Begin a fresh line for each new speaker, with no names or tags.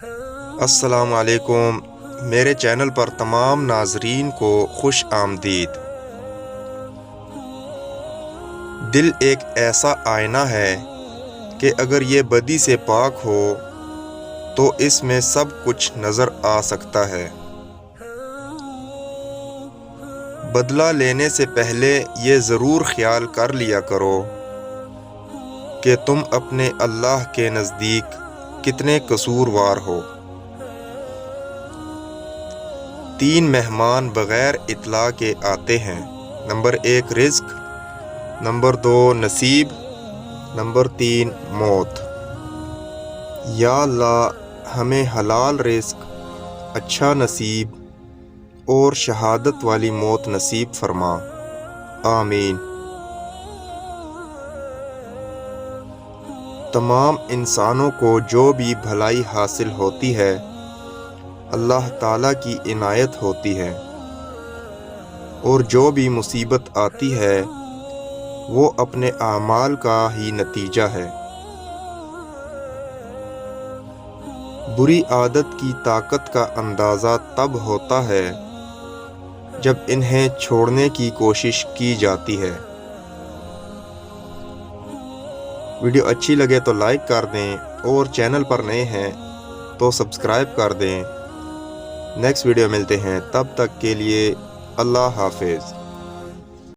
السلام علیکم، میرے چینل پر تمام ناظرین کو خوش آمدید۔ دل ایک ایسا آئینہ ہے کہ اگر یہ بدی سے پاک ہو تو اس میں سب کچھ نظر آ سکتا ہے۔ بدلہ لینے سے پہلے یہ ضرور خیال کر لیا کرو کہ تم اپنے اللہ کے نزدیک کتنے قصوروار ہو۔ 3 مہمان بغیر اطلاع کے آتے ہیں۔ نمبر 1 رزق، نمبر 2 نصیب، نمبر 3 موت۔ یا اللہ ہمیں حلال رزق، اچھا نصیب اور شہادت والی موت نصیب فرما، آمین۔ تمام انسانوں کو جو بھی بھلائی حاصل ہوتی ہے اللہ تعالیٰ کی عنایت ہوتی ہے، اور جو بھی مصیبت آتی ہے وہ اپنے اعمال کا ہی نتیجہ ہے۔ بری عادت کی طاقت کا اندازہ تب ہوتا ہے جب انہیں چھوڑنے کی کوشش کی جاتی ہے۔ ویڈیو اچھی لگے تو لائک کر دیں، اور چینل پر نئے ہیں تو سبسکرائب کر دیں۔ نیکسٹ ویڈیو ملتے ہیں، تب تک کے لیے اللہ حافظ۔